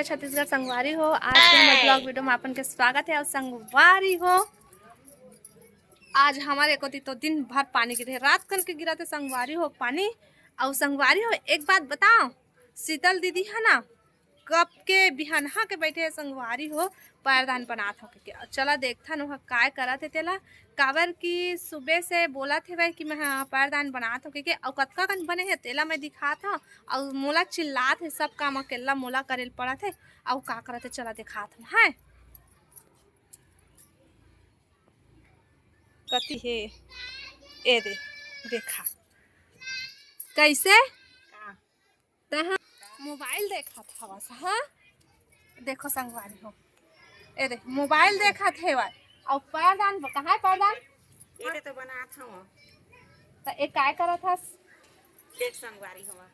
छत्तीसगढ़ संगवारी हो। आज के हमारे ब्लॉग वीडियो में अपन के स्वागत है। और संगवारी हो, आज हमारे को तो दिन भर पानी गिरे, रात कन के गिरा थे संगवारी हो पानी। और संगवारी हो, एक बात बताओ, शीतल दीदी है ना, कब के बिहानहा के बैठे संगवारी हो पैरदान बनात हो के। चला देखथन वह काय करत है तेला, काबर की सुबह से बोला थे भाई कि मैं पैरदान बनात हो के और कतका कन बने है तेला मैं दिखात हूँ। और मोला चिल्लात है, सब काम अकेला मोला करेल पड़ा थे। और का करत है चला दिखात हूँ। है कति है ए दे देखा कैसे तहाँ मोबाइल देखा था बस। हाँ देखो संगवारी हो, ए दे मोबाइल देखा थे वह। और पैरदान कहाँ है पैरदान ये तो बनात हूँ। तो एक काय करत हस देख संगवारी हुआ,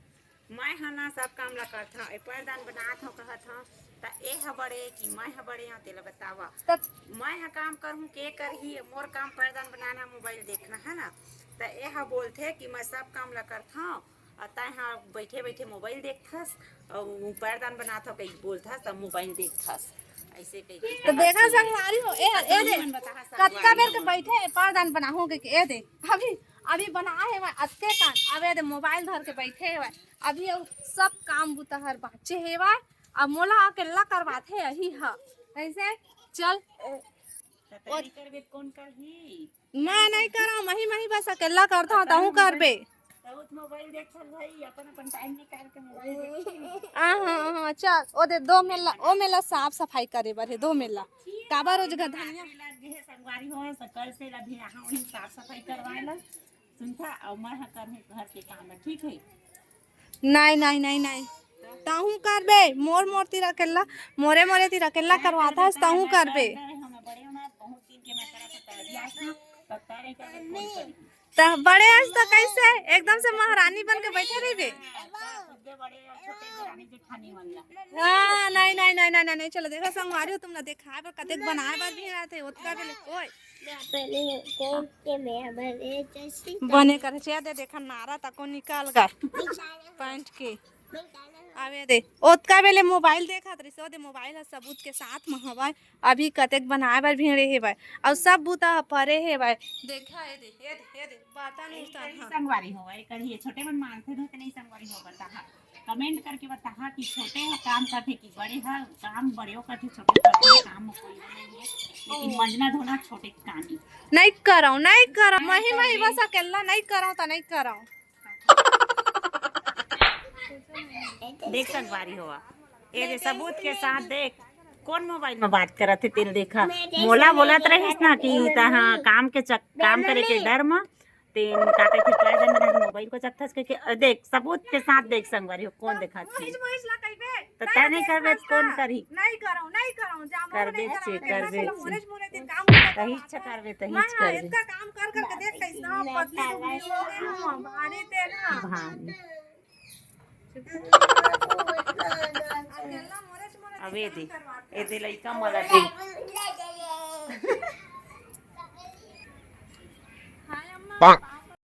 मैं हना सब काम ला करत हूँ। पैरदान बनात हूँ कहत हूँ त ए ह बड़े कि मैं ह बड़े यहाँ तेला बतावा। मैं ह काम करहूँ के करही, मोर काम पैरदान बनाना मोबाइल देखना है ना। त ए ह बोलथे कि मैं सब काम ला करत हूँ और तय हाँ बैठे बैठे मोबाइल देखथस और पैरदान बनात हो कहीं बोलथस तब मोबाइल देखथस ऐसे कहीं। तो देखा संगवारी हो, ए दे कतका बेर के बैठे पैरदान बनाहू के ए दे अभी अभी बनाए है अत्ते कान। अब ए दे मोबाइल धर के बैठे है अभी, सब काम बुतहर बाचे है अब मोला अकेला करवाते यही है ऐसे। चल करबे कौन करही, मैं नहीं करा, मही बस अकेला करता हूँ तहू करबे। मोबाइल देख भाई अपन अपन टाइम निकाल के मोबाइल हाँ चल ओ दे दो मेला, ओ मेला साफ सफाई करे बर है। दो मेला काबर हो जगह धनिया संगवारी हो सकल से लभी यहाँ वही साफ सफाई करवाए ला सुनता और मैं कर घर के काम है ठीक है। नहीं नहीं नहीं नहीं ताहू करबे, मोर मोर तिर अकेला मोरे मोरे तिर अकेला करवाता है ताहू करबे। तो बड़े आज तो कैसे एकदम से महारानी बन के बैठे रहिबे। हाँ नहीं नहीं नहीं नहीं नहीं चलो देखो संगवारी हो, तुम ना देखा पर कतेक बनाए बार भी रहते उतका बेले ओए बने करे छे दे देखा नारा तको निकाल गए पैंट के। आवे दे ओतका बेले मोबाइल देखा तरी सो दे मोबाइल है सबूत के साथ में हवाई अभी कतेक बनाए बार भीड़े है भाई और सब बूता परे है भाई। देखा है दे बाता नहीं संगवारी हो भाई करिए छोटे मन मानते थे नहीं संगवारी हो बता कमेंट करके बता कि छोटे हो काम करते कि बड़े है काम बड़े हो करते छोटे करते काम कोई नहीं है लेकिन मंजना धोना छोटे काम ही नहीं करो मही बस अकेला नहीं करो तो नहीं करो। देख संगवारी हुआ ये सबूत के साथ देख कौन मोबाइल में बात करत है तेल देखा मोला बोलत रहिस ना कि हाँ काम करे के डर में तेन का कहते पैरदान बना मोबाइल को चखथस के देख सबूत के साथ देख संगवारी हो कौन देखा तो तय नहीं करबे कौन करही नहीं करो करबे से करबे तही इच्छा करबे तही करबे इसका काम कर के देख कैसा पतली हो भारी ते ना भान अब ये दे लइका मला दे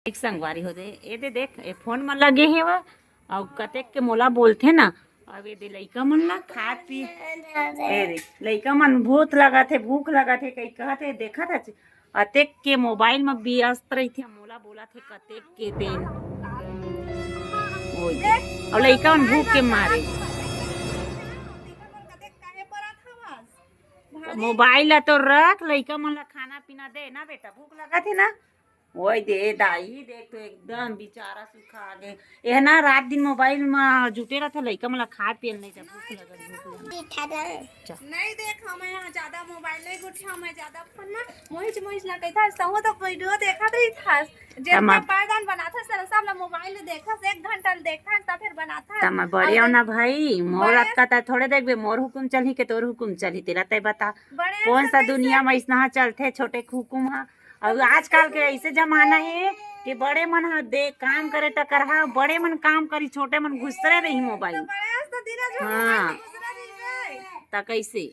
एक संगवारी हो दे ये दे देख ये फोन में लगे है वा और कतेक के मोला बोलथे ना। अब ये दे लइका मन ला खा पी ए रे लइका मन भूख लगा थे कई कहत है देखा था अतेक के मोबाइल में व्यस्त रही थे मोला बोला थे कतेक के दिन और लइका मन भूख के मारे मोबाइल तो रख लइका मन ला खाना पीना दे ना बेटा भूख लगा थे ना वही दे दाई देख तो एकदम बेचारा सुखा गए यह ना रात दिन मोबाइल में जुटे रहा था लइका मन ला खा पियल नहीं जब भूख लगा नहीं देख हमें यहाँ ज्यादा मोबाइल नहीं गुठा हमें ज्यादा फोन ना मोहिच ना कहता सहो तो वीडियो देखा रही था जे मैं पैरदान बनाता सर सब ला मोबाइल देखा 1 घंटा देखा तब फिर बनाता तम बढ़िया ना भाई मोर अक्का ता थोड़े देखबे मोर हुकुम चलही के तोर हुकुम चलही तेरा तय बता कौन सा दुनिया में इतना चलते छोटे हुकुम हा। और आजकल के ऐसे जमाना है कि बड़े मन दे काम करे टकर हा बड़े मन काम करी छोटे मन घुसरे रही मोबाइल। हाँ ता कैसे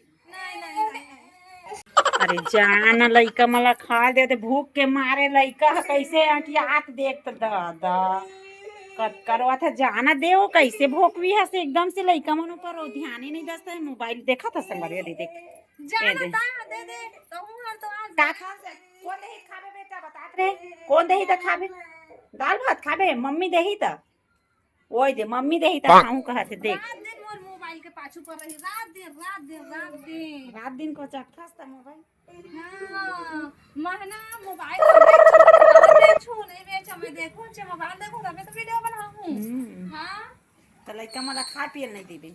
अरे जान लइका मला खा दे भूख के मारे लइका कैसे अटिया हाथ देख दादा करवा था जाना दे वो कैसे भोकवी है से एकदम से लइका मन ऊपर वो ध्यान ही नहीं देता है मोबाइल देखा था संगवारी दे देख जाना दे। दे दे तो हूं हर तो आज का खा कौन दही खाबे बेटा बतात रे कौन दही त खाबे दाल भात खाबे मम्मी दही त ओए दे मम्मी दही त खाऊं कहते देख रात दिन मोर मोबाइल के पाछू पर रही रात दिन को चखथस त मोबाइल हाँ महना मोबाइल पर बेचू नहीं बेचा मैं देखूं चे मोबाइल देखूं तबे तो वीडियो बनाऊं हां त लइका मला खा पियल नहीं देबे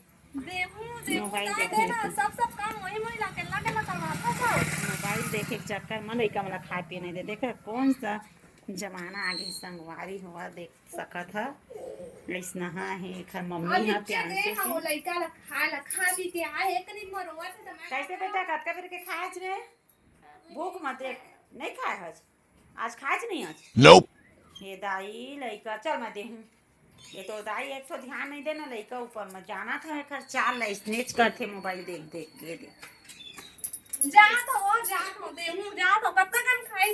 देखूं मोबाइल देखूं देखने ना के। सब काम वही वही ला करवाता सब मोबाइल देखे के चक्कर में लइका मला खा पिए नहीं दे देख कौन सा जमाना आगे संगवारी हुआ देख सकत है ऐसना है खर मम्मी है प्यार से वो लइका ला खा पी के आए एक नहीं मरोवा थे मैं कैसे बेटा कतका बेर के खाज रे भूख मत देख नहीं खाए आज खाज नहीं आज Nope. ये दाई लइका चल मैं देहूं ये तो दाई एक तो ध्यान नहीं देना लइका ऊपर में जाना था खर चाल ला स्नेच करते मोबाइल देख देख ये देख जा तो देहूं जा तो कब तक हम खाई